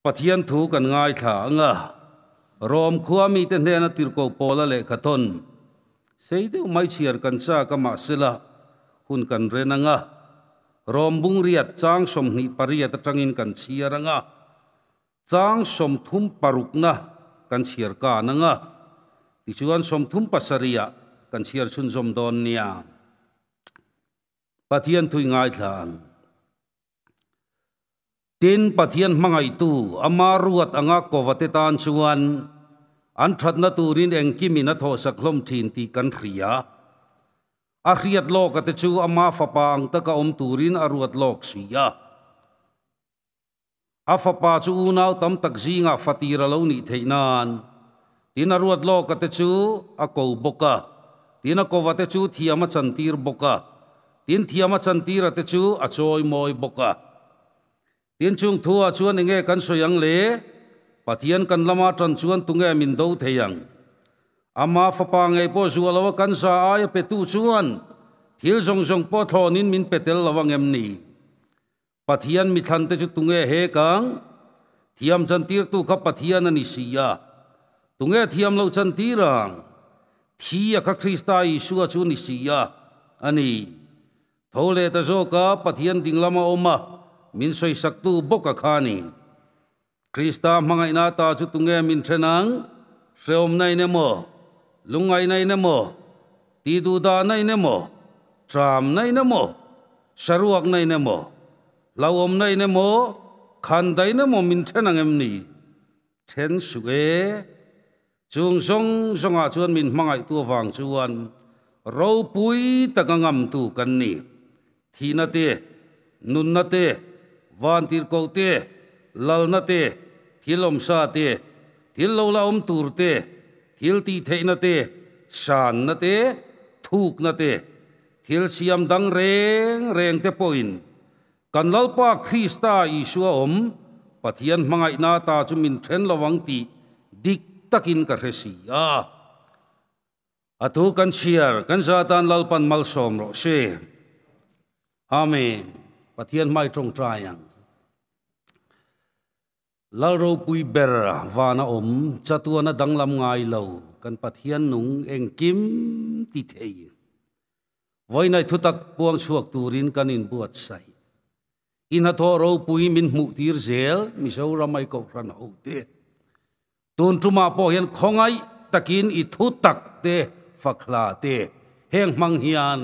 pathian thu kan ngai tha anga rom khuami te hena tirko pola le khaton seide mai chiar kan cha kama sila hun kan renanga rom bung riat chang som ni pariat atangin kan chiaranga chang som thum parukna kan chiar ka nanga tichuan som thum pasaria kan chiar chun som don nia pathian thui ngai thlang tin pathian mangai tu ama ruat anga kovate tan chuan an thatna turin engkimina tho saklom thin ti kan ria a riat lok ate chu ama fapa ang taka om turin aruat lok sia a fapa chu unaw tam tak zinga fatira lo ni theinan tin aruat lok ate chu a ko boka tin a kovate chu thiama chantir boka tin thiama chantir ate chu a choi moi boka tin chung thua chuan enge kan soyang le pathian kan lama tran chuan tunge min do theyang ama fapa ngai po zualawa kan sa ay petu chuan thil jong jong po thonin min petel lawang em ni pathian mi than te chu tunge he kang thiam chantir tu kha pathian ani sia tunge thiam lo chantirang thia kha krista isu chu ni sia ani thole ta zo ka pathian dinglama oma min soi saktu boka khani krista mangai na ta chu tunge min thenang seom nai ne mo lungai nai ne mo ti du da nai ne mo tram nai ne mo saruak nai ne mo lawom nai ne mo khan dai ne mo min thenang em ni then suge chung song songa chuan min mangai tu wang chuan ro pui takangam tu kan ni thina te nun na te van tir ko te lal na te thilom sa te thil lo la om tur te thil ti thei na te san na te thuk na te thil siam dang reng reng te poin kan lalpa krista isu om pathian mangai na ta chu min then lawang ti dik takin ka resia atu kan siar kan satan lalpan mal som ro se amen pathian mai trong trayang lalro pui ber vana om chatuana danglam ngai lo kan pathian nung engkim ti thei voinai thutak puang chuak turin kan in buat sai in hatho ro pui min mu tir zel mi so ramai ko ran ho te tun tuma po hian khongai takin I thutak te fakhla te heng mang hian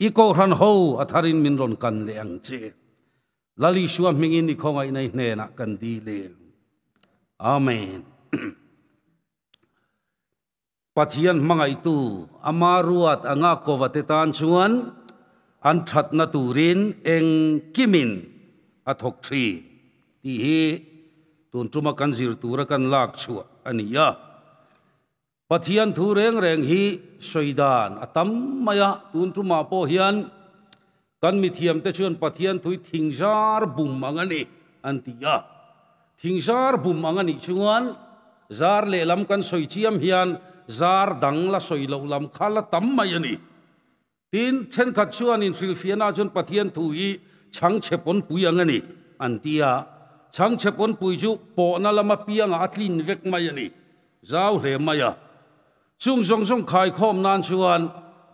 I ko ran ho atharin min ron kan leang che lali suam mingin I khongai nei hne na kan di le amen pathian mangai tu amaruat anga kovate tan chuan an thatna turin eng kimin athok thi ti hi tun tuma kan zir tura kan lak chua ania pathian thu reng reng hi soidan atam maya tun tuma po hian kan mi thiam te chuan pathian thui thingzar bum angani antia thingzar bum angani chuan zar le lam kan soi chiam hian zar dang la soi lo lam khala tam mai ani tin chen khat chuan in thil fiana chun pathian thui chang chepon pui angani antia chang chepon pui chu po na lama pianga atlin vek mai ani zau hle maya chung song song khai khom nan chuan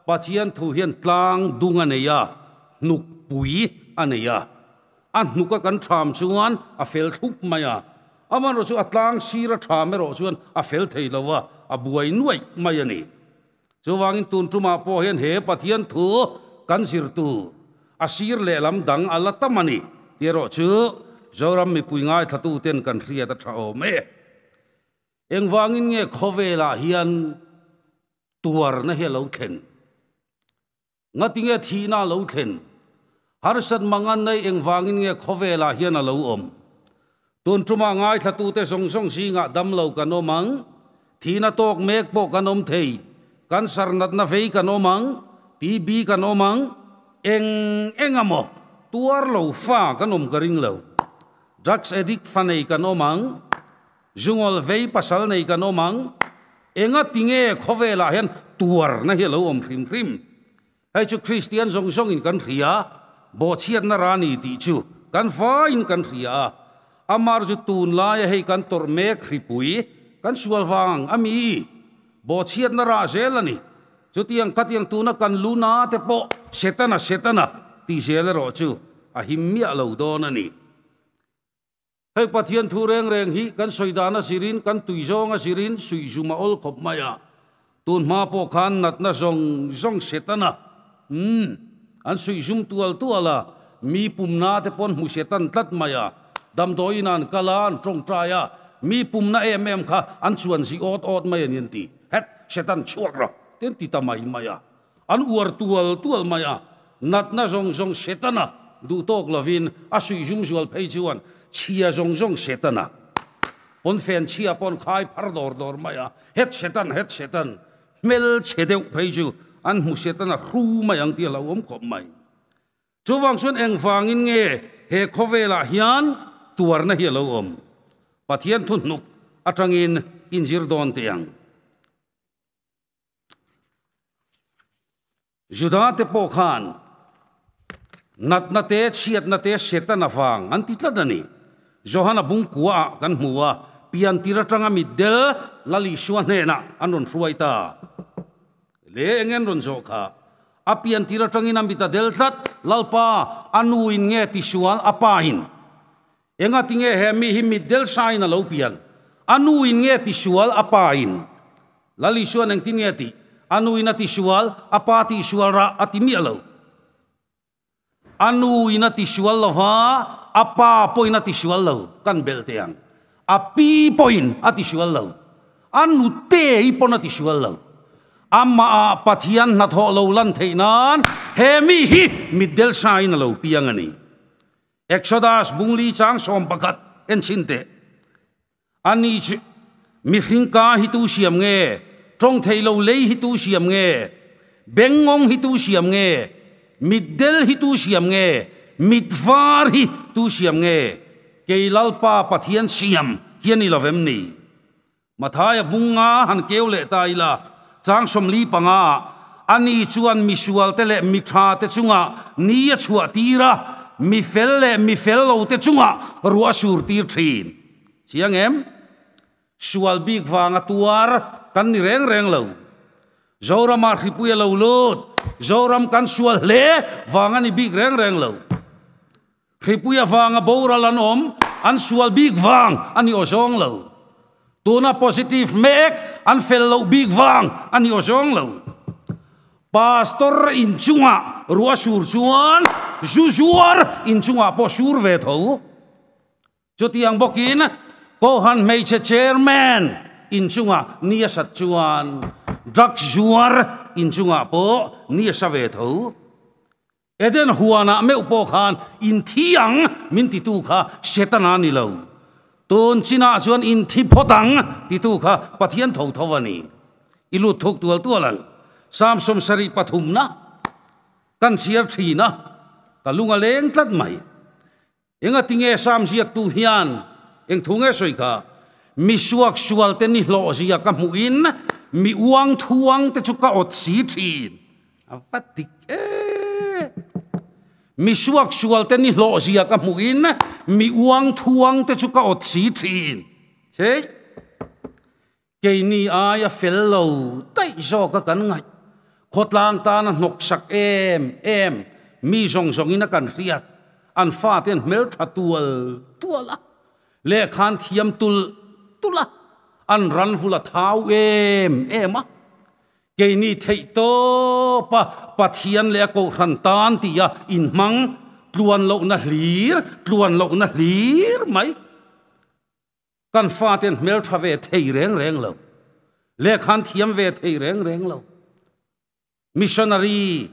pathian thu hian tlang dung aneya nuk pui aneya an nuka kan tham chuan a fel thup maya aman ro chu atlang sira tham ro chuan a fel thei lowa a buai nuai mai ani chuwangin tun tuma po hian he pathian thu kan sir tu a sir le lam dang ala tamani tero chu zoram mi pui ngai thatu ten kan ria ta thao me engwangin nge khovela hian tuar na he lo thlen ngatinge thi na lo thlen har sat mangan nei engwangin nge khovela hian a lo om tun tuma ngai thatu te song song singa dam lo kan omang thina tok mek po kan om thei kan sarnat na vei kan omang tb kan omang engamo tuar lo fa kan om karing lo drugs addict fanei kan omang jungol vei pasal nei kan omang enga tinge khovela hian tuar na he lo om phrim phrim hai chu christian song song in kan ria bo chiat na rani ti chu kan fa in kan ria amar ju tun la ya hei kan tor mek hripui kan sual wang ami bo chiat na ra zelani chu tiang katiang tuna kan luna te po setana ti zel ro chu a himmia lo don ani hei pathian thu reng hi kan soidana sirin kan tuizonga sirin suizuma ol khop maya tun ma po khan nat na zong setana an suizum tuala mi pumna te pon mu setan tlat maya dam doinan kalan trong traya mi pumna em kha an chuan si ot maya nin ti het setan chuak ro ten ti tamai maya an uar tual maya nat na zong setana du tok lovin a suizum zual phei chuan chia zong setana pon fen chia pon khai phar dor maya het setan mel chedeu phei chu an mu setana ru mayang ti lo om khop mai chu wang chuan eng wangin nge he khovela hian tuar na hi lo om pathian thun nuk atangin injir don tiang juda te po khan nat na te chiat na te setana wang an ti tladani johana bung kuwa kan huwa pian tira tanga middel lali suan hena anon fruaita le engen ron joka apian tira tangin ambita deltat lalpa anuin nge tisual apain enga tinge hemi hi middel sain alo pian anuin nge tisual apain lali suan eng tineti anuin tisual apati sual ra atimi alo anuin tisual lova apa poin tisual lo kan belteang api poin atisual lo anu te ipon atisual lo amma pathian na tho lo lan theinan hemi hi middel sain lo piangani exodus bungli chang som pakat en chinte ani mi hringka hi tu siam nge trong thei lo lei hi tu siam nge bengong hi tu siam nge middel hi tu siam nge midvar hi tu siam nge keilalpa pathian siam hiani lovem ni mathaya bunga han keule taila chang somli panga ani chuan misual tele mitha te chunga nia chua tira mi fel lo te chunga ruwa sur tir thin chiang em sual big wanga tuar kan ni reng lo zoram ar khipuya lo lut zoram kan sual le wanga ni big reng lo khipuya wanga bora lan om an sual big wang ani osong lo tuna positive mek an fellow big wang ani osong lo pastor in chunga ruwa sur chuan zuzuar in chunga po sur ve tho chotiang bokin ko han mei che chairman in chunga nia sat chuan drug zuar in chunga po nia sa ve tho eden huana me upo khan in thiang min ti tu kha setana ni lo ton china chuan in thi photang ti tu kha pathian tho thawani ilu thok tualan samsom sari pathum na kan chiar thina kalunga leng tlat mai enga tinge sam siak tu hian eng thunge soika mi suak sual te ni hlo zia ka muin mi uang thuang te chuka ot si thin apatik mi suak sual te ni hlo zia ka muin mi uang thuang te chuka ot si thin che ke ni aya fello tai zo ka kan ngai khotlang ta na nok sak em mi zong ina kan riat an fa ten mel tuala le khan thiam tula an ran vula thau em ke ni thei to pathian le ko ran tan tia in mang tluan lo na hlir mai kan fa ten mel thave thei reng lo le khan thiam ve thei reng lo missionary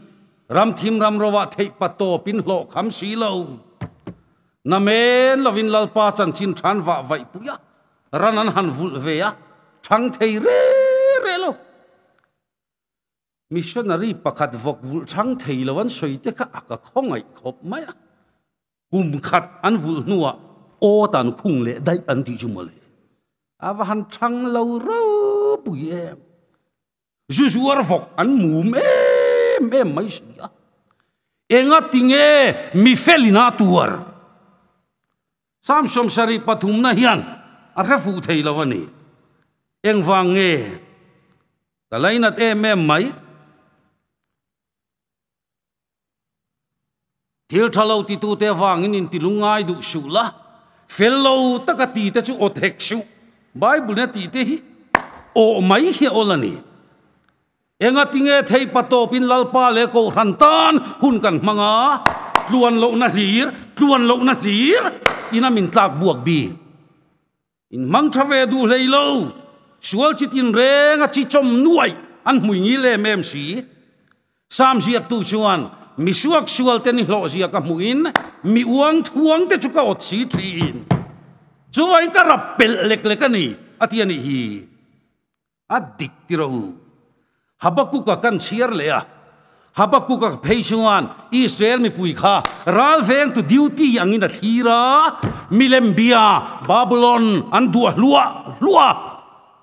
ram thim ram rowa thei pato pin hlo kham si lo na men lovin lalpa chan chin than wa vai puya ranan han vul ve ya thang thei re lo missionary pakhat vok vul thang thei lowan soite kha aka khongai khop maya kum khat an vul nuwa o tan khung le dai an ti chumale ava han thang lo ro puye zuzuar vok an mum em mai sia enga tinge mi felina tuar sam som sari pathum na hian a refu thei lawani eng wang nge kalainat em mai thil thalo ti tu te wangin in tilungai du sula fellow takati te chu othek su bible na ti te hi o mai hi olani enga tinge thei patopin lalpa le ko rantan hun kan manga tluan lo na hlir ina min tlak buak bi in mang thave du leilo sual chitin renga chi chom nuai an hui ngi le mem si sam ziak tu chuan mi suak sual te ni hlo zia ka muin mi uang thuang te chu ka ot si thin chuai ka rap pel lek lek ani atiani hi adik tiro Habakuk kan siar lea Habakuk peisuan Israel mi pui kha ral veng tu duty angin a thira milembia Babylon an dua lua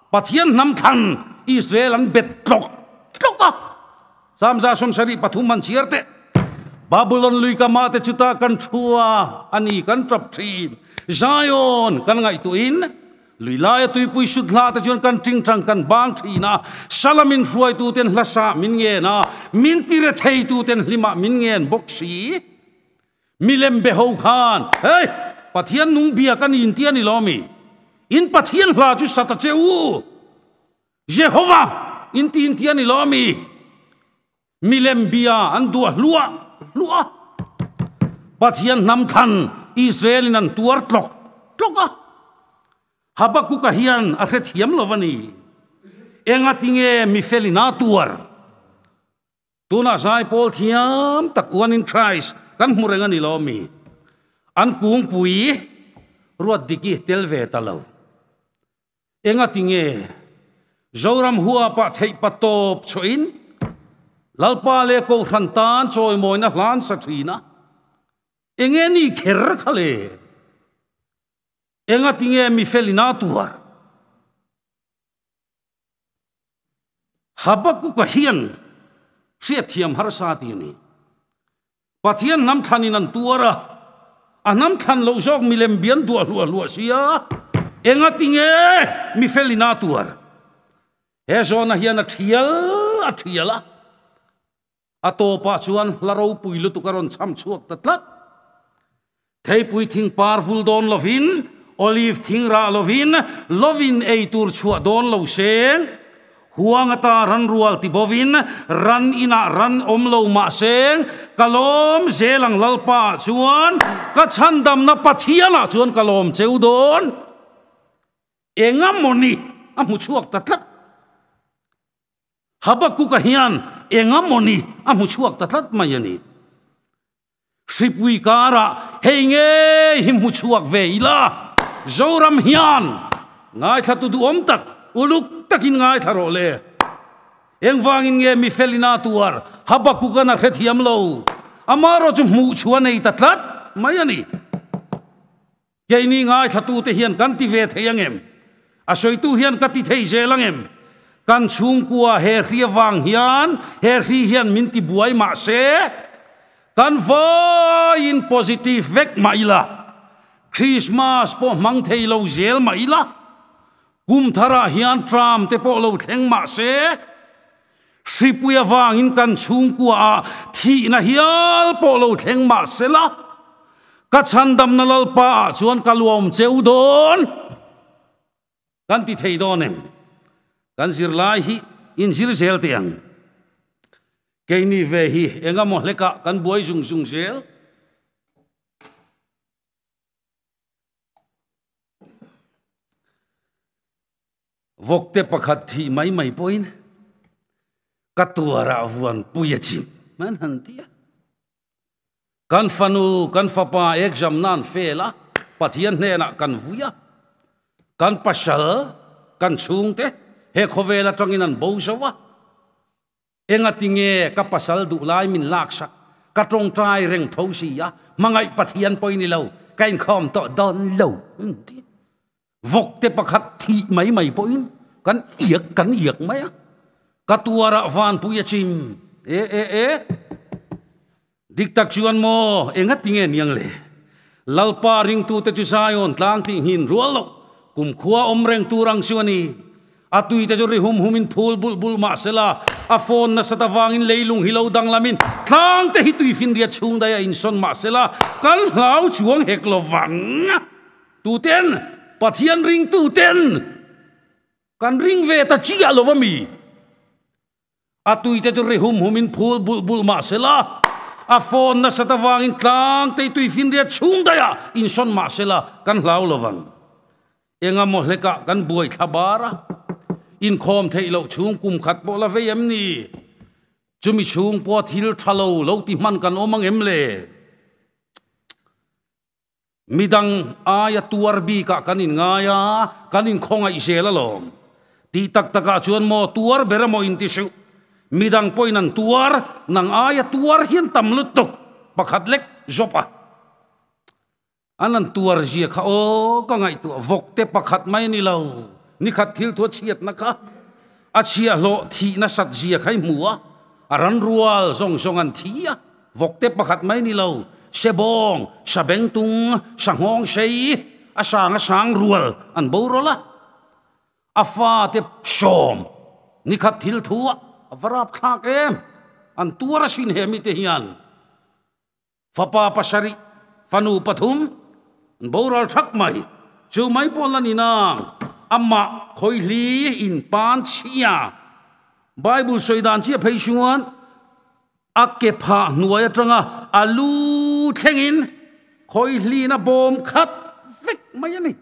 pathian nam than Israel an bet tlok samza som sari pathum man siarte Babylon lui ka ma te chuta kan thua ani kan trap thin Zion kan ngai tu in lui lai tui pui sudla ta chuan kan ting tang kan bang thina salamin ruai tu ten hlasa min nge na min tire thei tu ten lima min ngen boxi milem be ho khan hey pathian nung bia kan in tian ni lomi in pathian hla chu sata cheu Jehovah in tin tian ni lomi milem bia an dua lua pathian nam than Israel in an tuar tloka Habakuk hian a khet hiam lovani enga tinge mi felina tuar tuna sai pol thiam tak one in Christ kan murenga ni lomi an kung pui ruat diki telve talo enga tinge zoram hua pa thei patop choin lalpa le ko khantan choi moina hlan sathina engeni kher khale enga tinge mi felina tuar Habakuk hian sia thiam har sa ti ni pathian nam thanin an tuara anam than lo jok milem bian dua lua sia enga tinge mi felina tuar he zona hian a thiala atopa chuan laro puilu tu karon cham chuak tatlat thei pui thing powerful don lovin Olive thing ra lovin ei tur chua don lo seng huangata ran rual ti bovin ran ina ran omlo ma seng kalom zelang lalpa chuan ka chandam na pathiana chuan kalom cheu don engam moni amu chuak tatlat Habakuk hian engam moni amu chuak tatlat mayani sipui kara heinge himu chuak veila Zoram hian ngai thatu du om tak uluk takin ngai tharo le eng wangin nge mi felina tuar Habakuk na khethiam lo amaro chu mu chuan ei tatlat mayani keini ngai thatu te hian kan ti ve theyangem a soitu hian kati thei zelangem kan chung kwa he ria wang hian he ri hian min ti buai ma se kan va in positive vek maila Christmas po mang thei lo zel mai la kum thara hian tram te po lo thleng ma se sipuya wang in kan chung kwa thi na hial po lo thleng ma se la ka chandam na lalpa chuan kaluam cheu don kan ti thei donem kan sir lai hi in sir zel tiang keini ve hi enga mo leka kan buai sung sel Vokte pakhat thi mai poin katuara vuan puyachim man hantia kan fanu kan fapa exam nan fela pathian hena kan vuya kan pasal kan chungte he khovela tanginan bosawa enga tinge ka pasal du lai min laksa ka trong trai reng thosia mangai pathian poini lo kain khom to don lo Vokte pakhat thi mai poin kan iyak maya katuara van puyachim dik tak chuan mo enga tinge niang le lalpa ring tu te chu sayon tlang ti hin rualo kum khua om reng tu rang siwani atui te chu ri humin phul bul ma sela a phone na satawangin leilung hilo dang lamin tlang te hitui fin ria chung daya in son ma sela kal hlau chuang hek lovang tu ten pathian ring tu ten kan ring ve ta chia lovami atui te chu ri humin phul bul ma sela a phone na satawangin tlang te tui fin ria chung daya in son ma sela kan hlau lovang enga mo hleka kan buai thabara in khom theilo chung kum khat bo la ve em ni chumi chung po thil thalo lo ti man kan omang em le midang aya tuar bi ka kanin ngaya kanin khonga isela lom ti tak taka chuan mo tuar beramo in ti su midang poinan tuar nang aya tuar hian tamlut tok pakhat lek zopa anan tuar zia kha o ka ngai tu vokte pakhat mai ni lo ni khat thil thu chiat na kha a chia lo thi na sat zia khai mua aran rual zong an thia vokte pakhat mai ni lo sebong sabeng tung sangong sei asang rual an borola afa te som ni khat thil thu varap khak em an tuara sin he mi te hian fapa pasari fanu pathum boral thak mai chu mai polani nang amma khoi li in pan chia bible soidan chia phei chuan akke pha nuaya tanga alu thengin khoi li na bom khat vek mai ani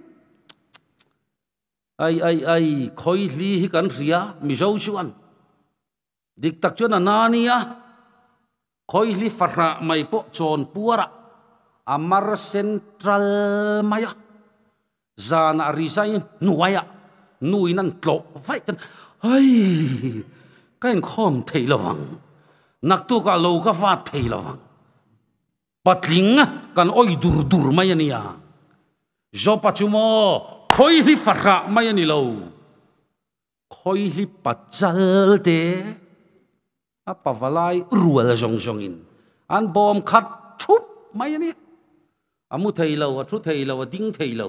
ai khoi li hi kan ria mi zo chuan dik tak chuan anania khoi li farra mai po chon puara amar central maya zana resign nuaya nuinan tlo vai kan ai kain khom thei lawang nak tu ka lo ka fa thei lawang patling kan oi dur mai ania zo pachumo khoi li farra mai ani lo khoi li pachal te apavalai rual jong in an bom khat thup mai ani amu thei lo a thu thei lo a ding thei lo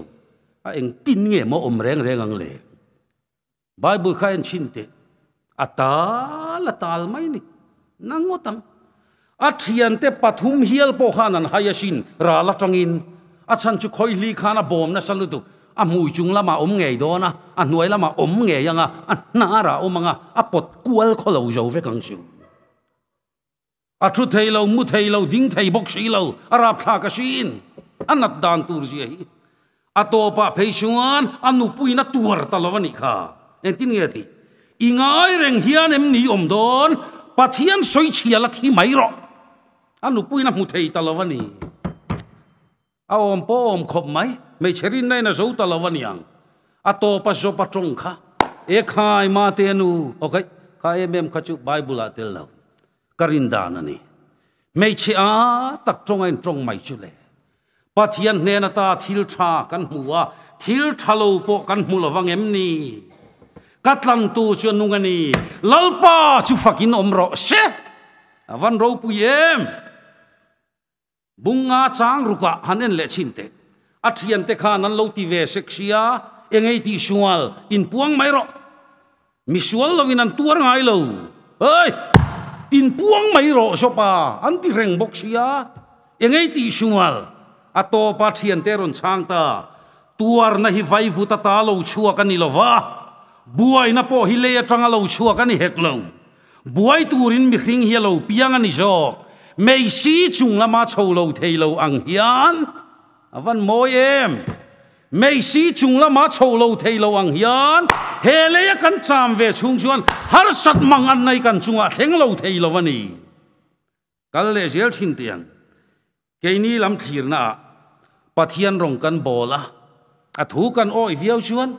a eng tin nge mo om reng ang le bible khain chinte atal mai ni nangotang athian te pathum hial po khanan hayasin ra la tangin achan chu khoi li khana bom na salutu amui chung lama om ngei do na anuai lama om nge yanga anara omanga apot kual kholo zo ve kang chu athu thei lo mu thei lo ding thei bok si lo arap tha ka sin anat dan tur ji hi atopa pheisuan anu puina tuar talawani kha entin nge ti ingai reng hian em ni om don pathian soi chia la thi mai ro anu puina mu thei talawani a om po om khop mai me cherin nai na zo talawani ang atopa zo patrong kha e khai ma te nu okay ka em kha chu bible atel lo karindan ani me che a tak trong ein trong mai chu le pathian hne na ta thil tha kan huwa thil thalo po kan mulawang em ni katlang tu chu nungani lalpa chu fakin omro se avan ro pu yem bunga chang ruka hanen le chinte athian te kha nan lo ti ve seksia engei ti sual in puang mai ro mi sual lovin an tuar ngai lo oi in puang mai ro sopa anti reng bok sia engei ti sual ato pa thian te ron chang ta tuar na hi vai vu ta lo chua kan ni lova buai na po hi le atanga lo chua kan ni hek lo buai turin mi hring hi lo piang ani zo mei si chung lama cholo thei lo ang hian avan moi em mei si chung lama cholo thei lo ang hian hele ya kan cham ve chung chuan har sat mang an nei kan chunga thleng lo thei lo wani kal le zel thin tiang ke ni lam thir na pathian rong kan bola a thu kan oi viau chuan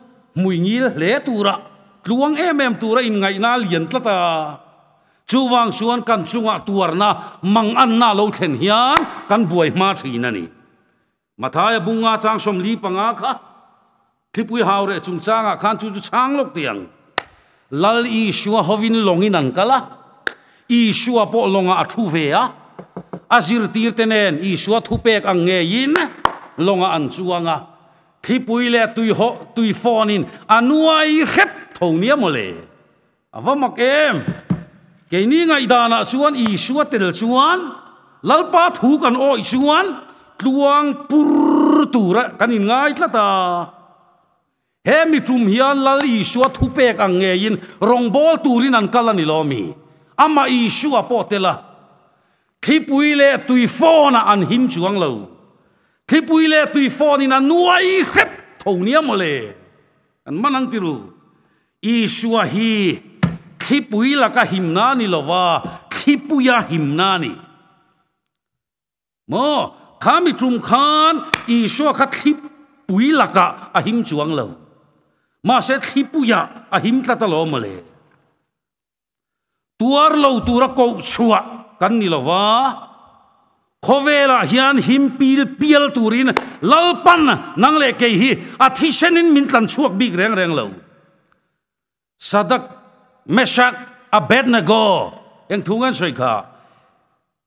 mui ngil le tura tluang em tura in ngai na lian tlata chuwang chuan kan chunga tuarna mang an na lo thlen hian kan buai ma thina ni mathaya bunga chang som li panga kha thipui haure chung changa khan chu chang lok tiang lal i shua hovin longin an kala i shua po longa athu ve a azir tir tenen i shua thu pek ang nge yin longa an chuanga thi puile tui fonin anuai khep thonia mole awamak em ke ni ngai dana chuan I suwa tel chuan lalpa thu kan oi chuan tluang pur tura kanin ngai tlata he mi tum hian lal I suwa thu pek ange in rong bol turin an kalani lomi ama I suwa potela thi puile tui fona an him chuang lo thi puile tui fonin anuai khep thonia mole an manang tiru I suwa hi thi puila ka himna ni lova thi puya himna ni mo khami trum khan I suwa kha thi puila ka ahim chuang lo ma se thi puya ahim tlata lo mole tuar lo tura ko suwa kan ni lova khovela hian himpil pial turin lalpan nang le ke hi athisenin min tlan chuak big reng reng lo Sadak Meshach Abednego eng thungan soi kha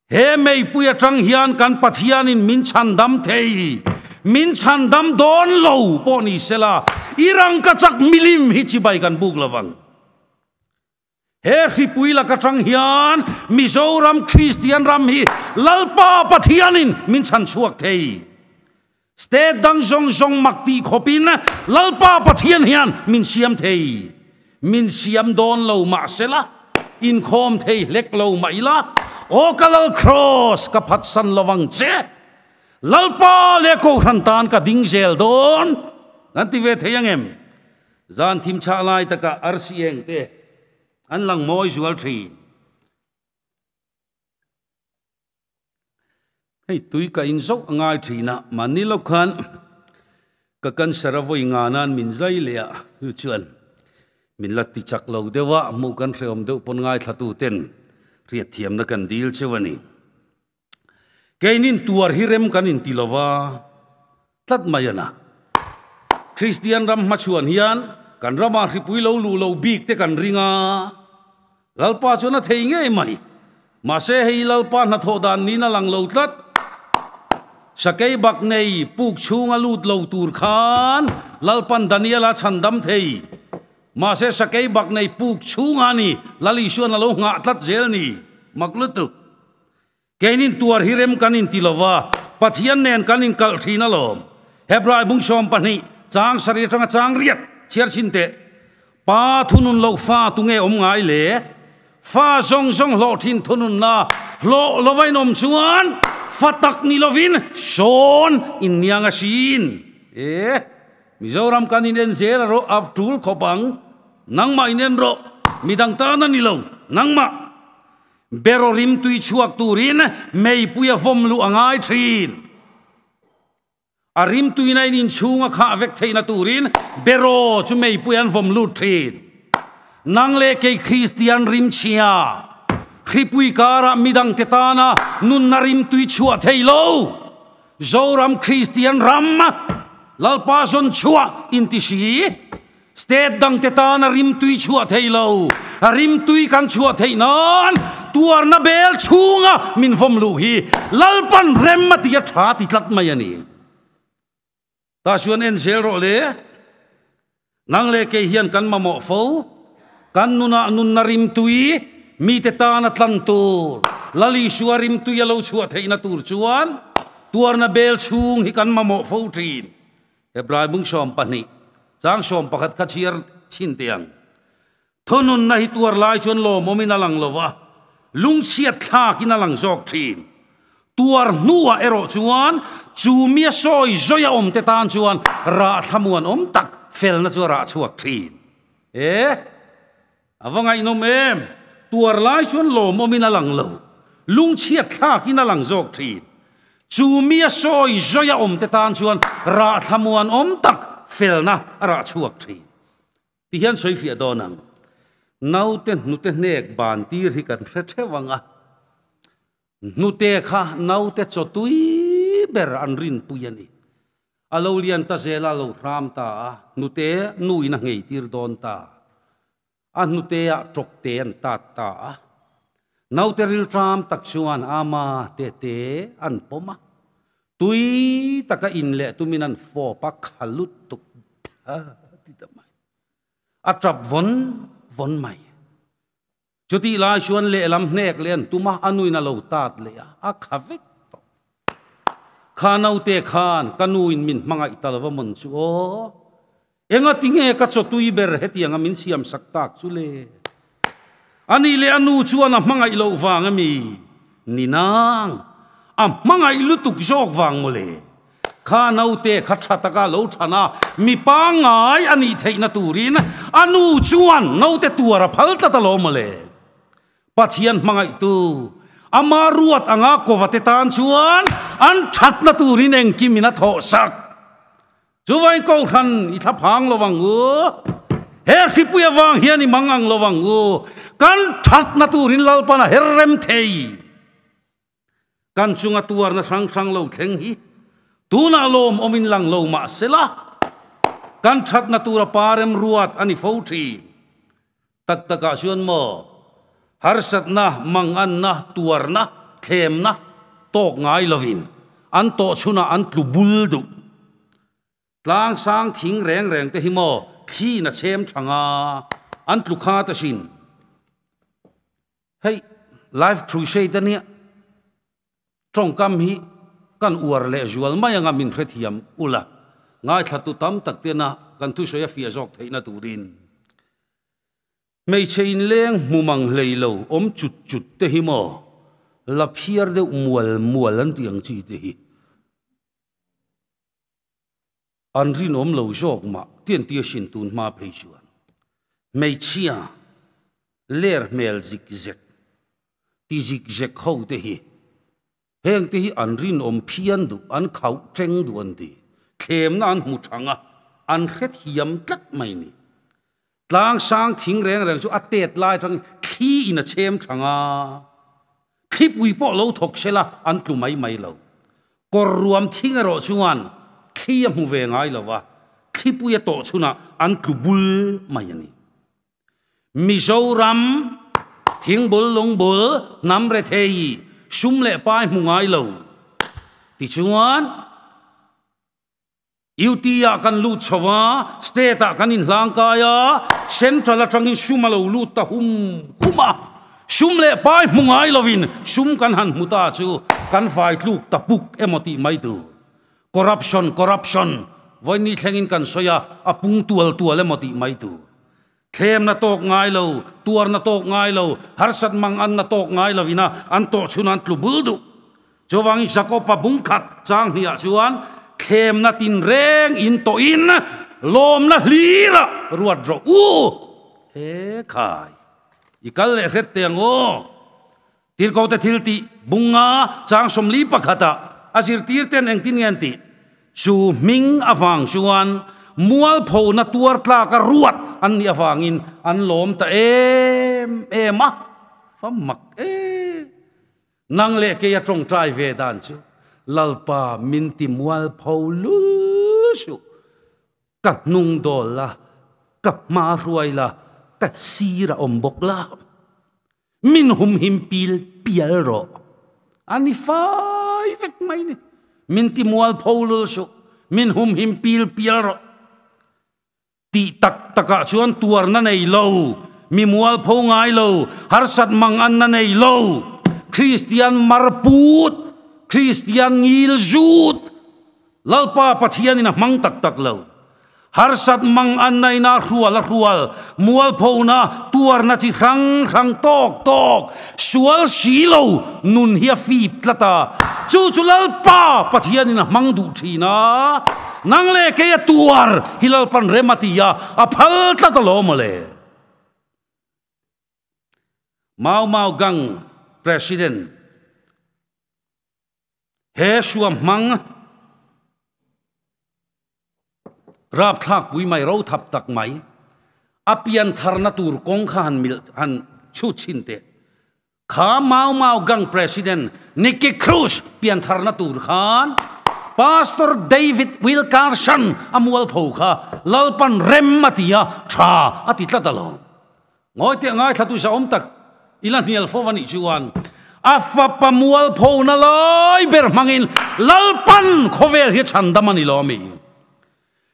he mei puya tang hian kan pathianin min chandam thei min chandam don lo po ni sela irang ka chak milim hi chi bai kan buk lawang he khi puila ka tang hian Mizoram Christian ram hi lalpa pathianin min chan chuak thei state dang jong jong makti khopin lalpa pathian hian min siam thei min siam don lo ma sela in khom thei lek lo maila o kalal cross ka phat san lawang che lalpa le ko hrantan ka ding zel don anti ve theyang em zan thim cha lai taka rcng te an lang moi zual thi hei tui ka in zok ngai thina manilo khan ka kan saravoi nganan min zai lea hu chuan min lati chak lo dewa mu kan hreom deuh pon ngai thatu ten riat thiam na kan dil chewani keinin tuar hirem kan in tilova tlat mayana Christian ram machuan hian kan rama hripui lo lu lo bik te kan ringa lalpa chuna theinge mai ma se hei lalpa na thodan ni na lang lo tlat sakai bak nei puk chunga lut lo tur khan lalpan Daniela chandam thei ma se sakai bak nei puk chunga ni lali suan lo nga tlat zel ni maklutuk keinin tuar hirem kanin tilova pathian nen kanin kal thina lom hebrai bung som pani chang sari tanga chang riat chiar chinte pa thunun lo fa tunge om ngai le fa song song lo thin thunun na lo lovai nom chuan fatak ni lovin son in nianga sin Mizoram kanin en zera ro up tool khopang nangma inen ro midang ta na ni lo nangma berorim tui chuak turin mei puya vom lu angai thin arim tui nai nin chunga kha vek theina turin bero chu mei puyan vom lu thin nang le ke Christian rim chia khipui kara midang tetana nun narim tui chua theilo zoram Christian ram lalpa son chua intisi state dang tetana rim tui chua theilo rim tui kan chua theinan tuar na bel chunga min vom lu hi lalpan rem matia tha ti tlat mayani ta chuan en zel ro le nang le ke hian kan mamo fo kan nuna nun na rim tui mi te ta na tlan tur lali suar rim tui lo chua theina tur chuan tuar na bel chung hi kan mamo fo thin hebrai bung som pani chang som pakhat kha chiar chin tiang thonun na hi tuar lai chuan lo momina lang lova lung chiat tha kina lang jok thin tuar nuwa ero chuan chu mia soi zoya om te tan chuan ra thamuan om tak fel na chu ra chuak thin awangai nom em tuar lai chuan lo momina lang lo lung chiat tha kina lang jok thin chu mia soi zoya om te tan chuan ra thamuan om tak fel na ra chuak thin ti hian soi fi adonang nauten nute nek ban tir hi kan thewanga nute kha naute chotui ber anrin puyani alolian ta zela lo ram ta nute nui na ngei tir don ta nute a trokten ta ta naute ril tram tak chuan ama te an poma tui taka in le tuminan fo pa khalut tuk ti tamai atrap von mai chuti la chuan le lam nek len tuma anui na lo tat le a khavek to khanau te khan kanuin min manga italwa mon chu o enga tinge ka chotui ber hetianga min siam saktak chu le ani le anu chuan a manga ilo wanga mi ninang a manga ilu tuk jok wang mole khanau te khathataka lo thana mi pa ngai ani theina turin anu chuan no te tuara phalta ta lo mole pathian mangai tu ama ruat anga kovate tan chuan an thatna turin engkimina tho sak chuwai ko khan I thaphang lowangu he khipuya wang hiani mangang lowangu kan thatna turin lalpana herrem thei kan chunga tuar na sang lo thleng hi tuna lom omin lang lo ma sela kan thatna tura parem ruat ani fauthi tak taka chuan mo harsat na mangan na tuar na them na tok ngai lovin an to chuna an tlubul du tlang sang thing reng te hi mo thi na chem thanga an tlukha ta sin hey life crusade ania trong kam hi kan uar le jual mai anga min threthiam ula ngai thatu tam tak te na kan thu soya fia jok theina turin mei chein leng mumang leilo om chut te hi mo la phiar de mual an tiang chi te hi an rin om lo jok ma tien tia shin tun ma phei chuan mei chia ler mel zik zek ti zik zek ho te hi heng te hi an rin om phian du an khau treng du an ti thlem na an mu thanga an khet hiam tlat mai ni tlang sang thing reng chu atet lai thang thi in a chem thanga thi pui po lo thok sela an tlu mai lo kor ruam thing ro chuan thi mu ve ngai lawa thi pui to chuna an tlu bul mai ani Mizoram thing bul long bul nam re thei sum le pai mu ngai lo ti chuan Yutia kan lut chawa state kan in langkaya central atangin sumalo lut ta huma sum le pai mu ngai lovin sum kan han muta chu kan vai tluk tapuk emoti mai tu corruption voi ni thlengin kan soya apung tual emoti mai tu thlem na tok ngai lo tuar na tok ngai lo harsat mang an na tok ngai lovina an to chunan tlu buldu chowangi jacopa bungkhat chang hia chuan khem na tin reng in to in lom na hlira ruat ro khai ikal le ret te ngo tir ko te thilti bunga chang somli pakhata asir tir ten eng tin ngan ti chu ming awang chuan mual pho na tuar tla ka ruat an ni awangin an lom ta ema famak nang le ke ya trong trai ve dan chu lalpa min ti mual pho lu su kat nung dola kap ma ruai la kat sira ombok la min hum him pial ro ani fai vek mai ni min ti mual pho lu su min hum him pial ro ti tak taka chuan tuar na nei lo mi mual pho ngai lo har sat mang an na nei lo Christian marput Christian ngil jut lalpa pathian ina mang tak lo har sat mang an nai na rual mual pho na tuar na chi rang tok sual silo nun hia fi plata chu lalpa pathian ina mang du thina nang le ke tuar hilal pan rematia a phal tla lo mole mau gang president he suam mang rap thak bui mai ro thap tak mai apian tharna tur kong khan mil han chu chinte kha mau gang president Nicky Cruz pian tharna tur khan Pastor David Wilkerson amual phoka lalpan remmatia tha atitla dalo ngoi te ngai thatu sa om tak ilan hial fo wani chuan afa pamual pho na lai ber mangin lalpan khovel hi chandamani lomi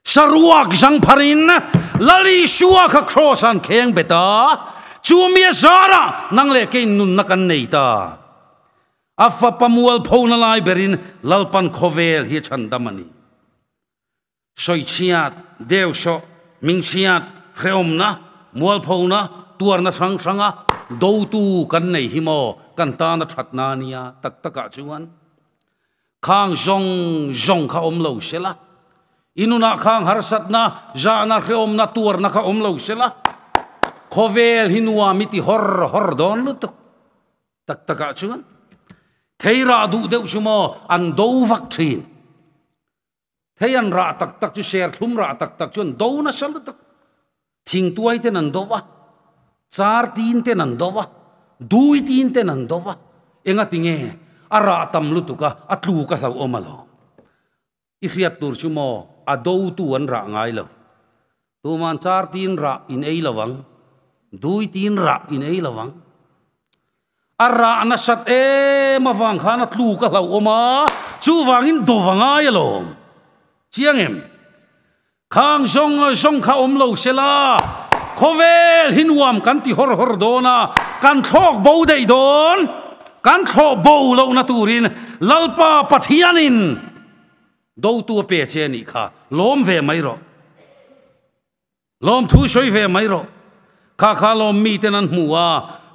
saruak jang pharin lali shua kha cross an kheng beta chumia sara nang le ke nun na kan nei ta afa pamual pho na lai berin lalpan khovel hi chandamani soi chiat deu sho ming chiat khreomna mual pho na tuar na sang sanga do tu kan nei hi mo kan ta na that na nia tak taka chuan khang zong kha om lo sela inuna khang harsat na ja na khreom na tuar na kha om lo sela khovel hinua miti hor don lu tak taka chuan theira du deu chumo an do vak thin theian ra tak chu share thum ra tak chuan do na sal tak thing tuai te nan do wa char tin te nan do wa dui tin te nan do wa enga tinge ara tam lu tuka atlu ka hlau omalo i riat tur chumo a do tu an ra ngai lo tu man char tin ra in ei lawang dui tin ra in ei lawang ara na sat e ma wang khana tlu ka hlau oma chu wangin do wanga yalom chiang em khang zong kha om lo sela khovel hinuam kan ti hor dona kan thok bo dei don kan thok bo lo na turin lalpa pathianin do tu pe che ni kha lom ve mai ro lom thu soi ve mai ro kha lom mi tenan muwa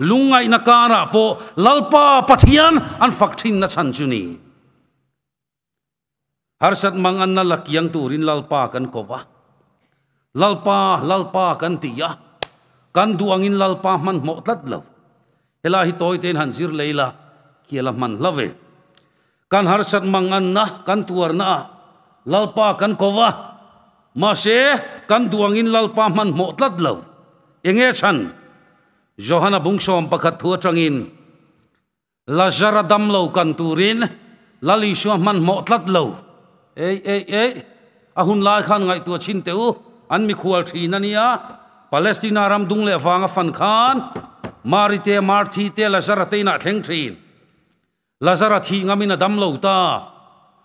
lungai na kara po lalpa pathian an fakthin na chan chu ni harsat mangan na lakyang turin lalpa kan kowa lalpa kan tiya kan duangin lalpa man mo tlat lo hela hi toy ten han zir leila kiela man lave kan harsat mangan na kan tuar na lalpa kan kowa ma se kan duangin lalpa man mo tlat lo enge chan Johana bungsom pakhat thua tangin lazara dam lo kan turin lali shwa man mo tlat lo ei ahun lai khan ngai tu chin teu an mi khual thina nia Palestina ram dung le wanga fan khan marite marthi te lazara te na thleng thin lazara thi ngamina dam lo ta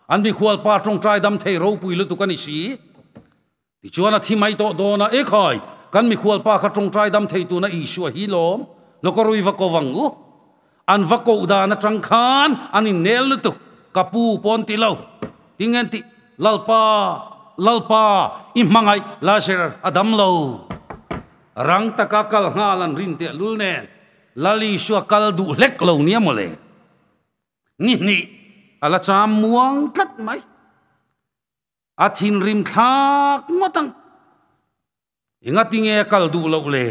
an mi khual pa tong trai dam thei ro pui lu tu kan si ti chuana thi mai to do na e khai kan mi khual pa kha tong trai dam thei tu na i shu hi lom lo ko rui va ko wangu an va ko da na tang khan an in nel lu tu kapu pon ti lo tingen ti lalpa imangai laser adam lo rang takakal ngalan rinte lulne lali shua kal du lek lo nia mole ni ala cham muang tlat mai athin rim thak ngotang inga tinge kal du lo le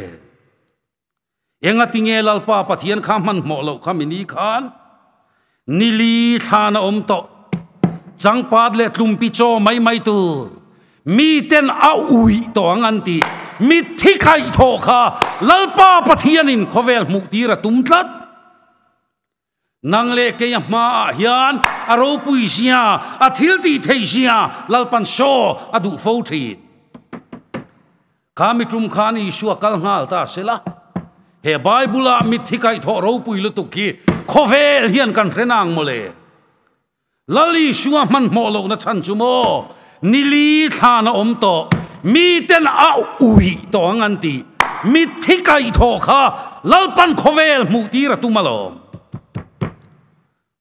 inga tinge lalpa pathian khaman mo lo khamini khan nili thana om to chang pat le tlumpi cho mai tu mi ten a ui to anganti mi thikai tho kha lalpa pathianin khovel mukti ra tumtlat nang le ke ma hian aro pui sia athil ti thei sia lalpan sho adu fo thi kami tum khani shua kal ngal ta sela he bible mi thikai tho ro pui lu tu ki khovel hian kan renang mole lali shua man mo lo na chan chu mo nili thana om to mi ten a ui to anganti mi thikai tho kha lalpan khovel mukti ra tu malom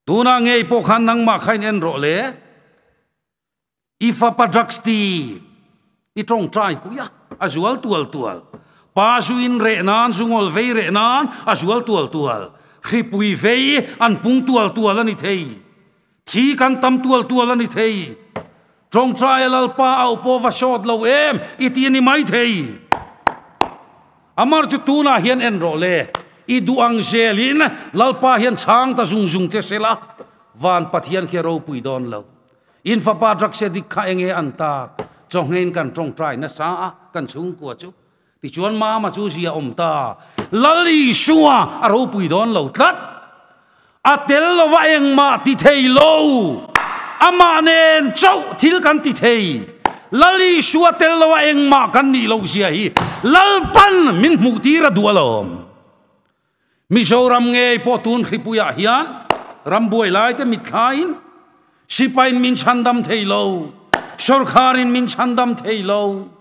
tuna ngei po khan nang ma khain en ro le ifa pa drugsti i trong trai puya azual tual pa suin re nan sungol vei re nan azual tual khipui vei an pung tual ani thei thi kan tam tual ani thei trong trial pa au po va shot lo em itiani mai thei amar chu tuna hian en ro le i duang zelin lalpa hian chang ta zung che sela van pathian ke ro pui don lo in fa pa drak se dik kha enge anta chong hen kan trong trai na sa kan chung ko chu ti chuan ma chu sia om ta lali shuwa aro pui don lo tlat atel lo wa eng ma ti thei lo ama nen chau thil kan ti thei lali shuwa tel lo wa eng ma kan ni lo sia hi lalpan min mu ti ra dualom Mizoram nge potun khipuya hian rambuai lai te mithain sipain min chandam theilo sorkarin min chandam theilo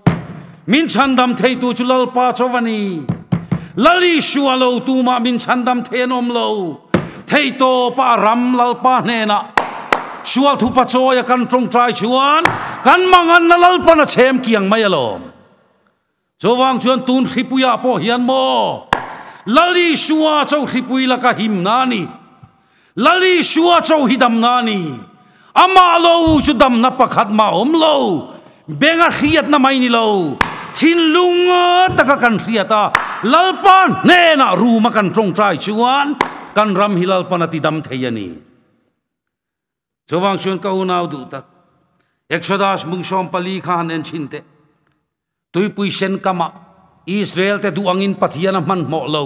min chandam thei tu chulal pa chawani lali shualo tu ma min chandam thenom lo thei to pa ram lal pa ne na shual thu pa choya kan trong trai chuan kan mangan na lal pa na chem kiang mai alom chowang chuan tun khipuya po hian mo lali shua chau khipui la ka him nani lali shua chau hidam nani ama lo chu dam na pakhat ma om lo benga khiat na mai ni lo thin lunga taka kan khiata lalpan ne na ruma kan trong trai chuan kan ram hilal panati dam theiani chowang chuan ka unau du tak exodus mung som pali khan en chinte tui pui sen kama Israel te duangin pathian man mo lo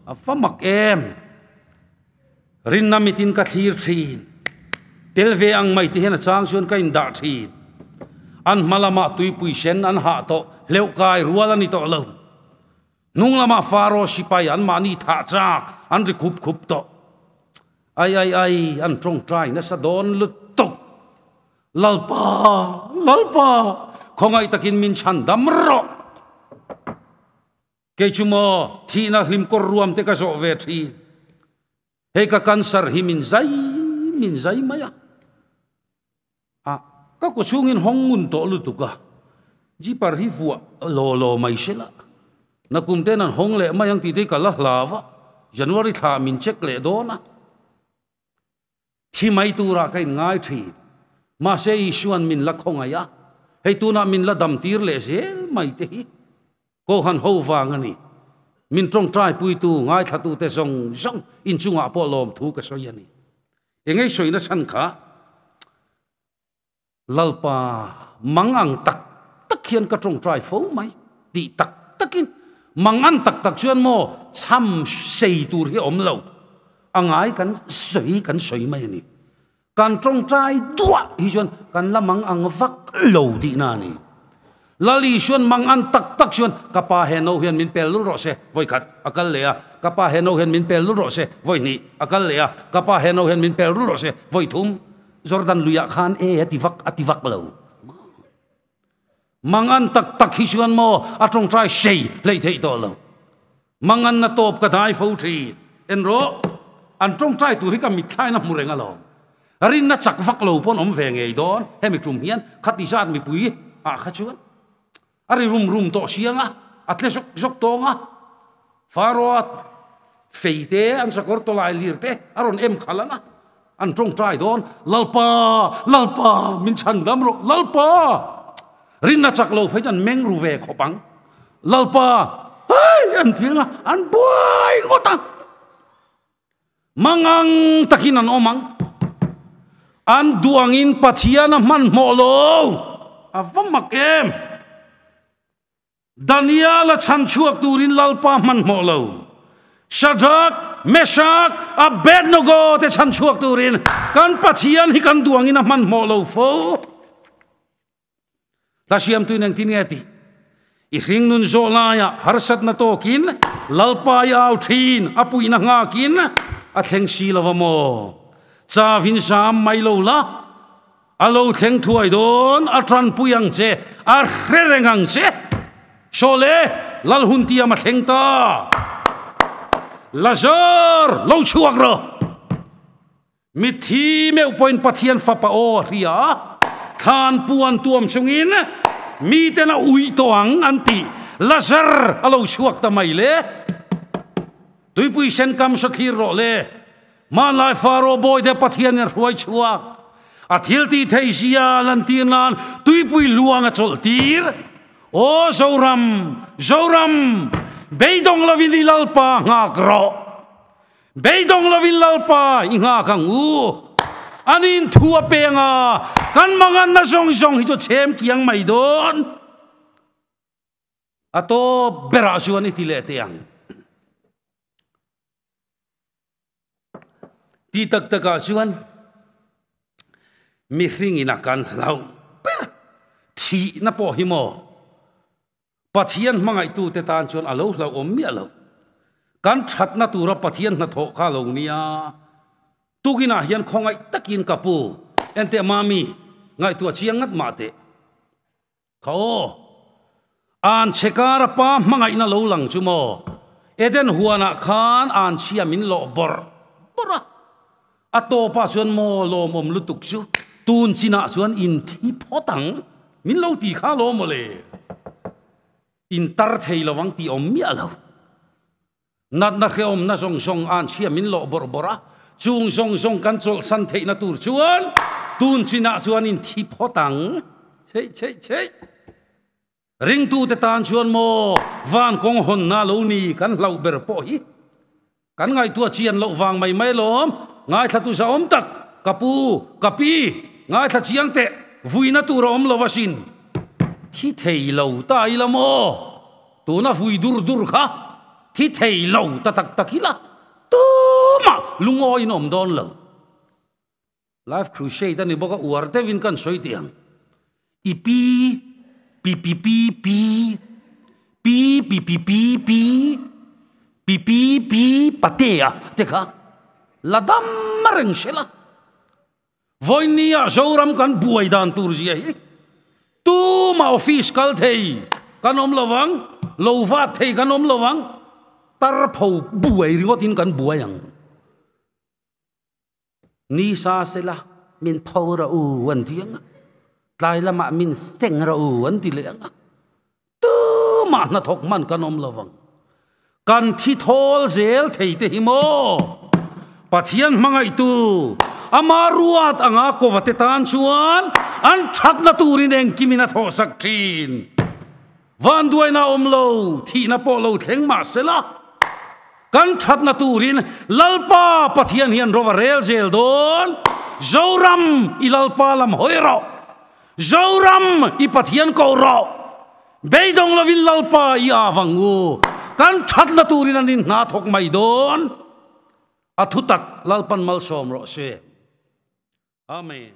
afamak em rin namitin ka thir thin telve ang mai ti hena chang chuan ka in da thin an malama tui pui sen an ha to leukai ruala ni to lo nung lama faro sipai an mani tha chak an ri khup khup to ai an trong trai na sa don lut tok lalpa khongai takin min chan dam ro ke chumo thi na hlim kor ruam te ka zo ve thi he ka cancer hi min zai maya ka ko chungin hongun to lu tu ka ji par hi fu lo mai shela na kum te nan hong le mayang ti te ka la lawa January tha min check le do na thi mai tu ra kai ngai thi ma se isuan min la khonga ya he tu na min la dam tir le se mai te hi ko han ho wang ani min trong trai pui tu ngai thatu te zong in chunga po lom thu ka so yani engei soina san kha lalpa mangang tak hian ka trong trai fo mai ti takin mangan tak chuan mo cham sei tur hi om lo angai kan soi mai ni kan trong trai dua hi chuan kan lamang ang vak lo ti na ni lali chuan mangan tak chuan kapa heno hian min pel ro se voi khat akal lea kapa heno hian min pel ro se voi ni akal lea kapa heno hian min pel ro se voi thum Jordan luya khan ativak lo mangan tak hi chuan mo atong trai sei lei thei to lo mangan na top ka dai fo thi en ro an trong trai tu ri ka mit thlai na murenga lo rin na chak vak lo pon om ve ngei don hemi tum hian khati jat mi pui a kha chuan ari rum to sianga atle jok tonga farot feite an sakor to lai lirte aron em khalanga an trong trai don lalpa min chan dam ro lalpa rin na chak lo phai an meng ru ve khopang lalpa ai an thianga an buai ngota mangang takin an omang an duangin pathian man mo lo avamak em Daniel chan chuak turin lalpa man mo lo Shadrach Meshach Abednego te chan chuak turin kan pathian hi kan duangin man mo lo fo ta siam tu nang tin ngati ising nun zo la ya harsat na to kin lalpa yaw thin apui na nga kin a thleng si lawa mo cha vin sam mai lo la alo thleng thuai don a tran puyang che a hrerengang che shole lal hun tia ma thleng ta Lazar lo chuak ro mi thi me point pathian fa pa o ria khan puan tuam chungin mi te na ui toang anti Lazar alo chuak ta mai le tui pui sen kam so thir ro le man lai faro boy de pathian er huai chuak a thil ti thei sia lan ti nan tui pui luang a chol tir o zoram beidong lovin lalpa nga gro beidong lovin lalpa inga kang u anin thua penga kan mangan na song hi cho chem kiang mai don ato berasuan itile tiang ti tak chuan mi hring inakan lau per thi na po hi mo pathian mangai tu te tan chuan alo hlau om mi alo kan that na tura pathian na tho kha lo nia tugina hian khongai takin kapu ente mami ngai tu chiang ngat ma te kho an chekara pa mangai na lo lang chu mo eden huana khan an chia min lo bor bora ato pa suan mo lo mom lutuk chu tun china suan in thi photang min lo ti kha lo mo le in tar thei lawang ti om mi alo nat na khe om na song song an chia min lo bor bora chung song song kan chol san thei na tur chuan tun china chuan in thi photang chei ring tu te tan chuan mo van kong hon na lo ni kan lau ber po hi kan ngai tua chian lo wang mai lom ngai thatu sa om tak kapu kapi ngai tha chiang te vuina tu rom lo wasin thi thei lo tai la mo tu na vui dur kha thi thei lo ta tak hila tu ma lungo in om don lo life crusade ani boka uar te vin kan soi tiang ipi pi patea teka ladam mareng shela voinia zoram kan buai dan tur ji hi tu ma office kal thei kanom lawang lova thei kanom lawang tar phau buai rigotin kan buayang ni sa sela min phawra u wan tiang tlai lama min seng ra u an ti leang tu ma na thok man kanom lawang kan thi thol zel thei te hi mo pathian mangai tu amaruat anga ko wate tan chuan an that na turin eng kimina tho sak thin van duai na omlo thi na po lo thleng ma sela kan that na turin lalpa pathian hian rova rel zel don zoram ilalpa lam hoiro zoram i pathian ko ro beidong lovin lalpa i awangu kan that na turin anin na thok mai don athutak lalpan mal som ro se amen.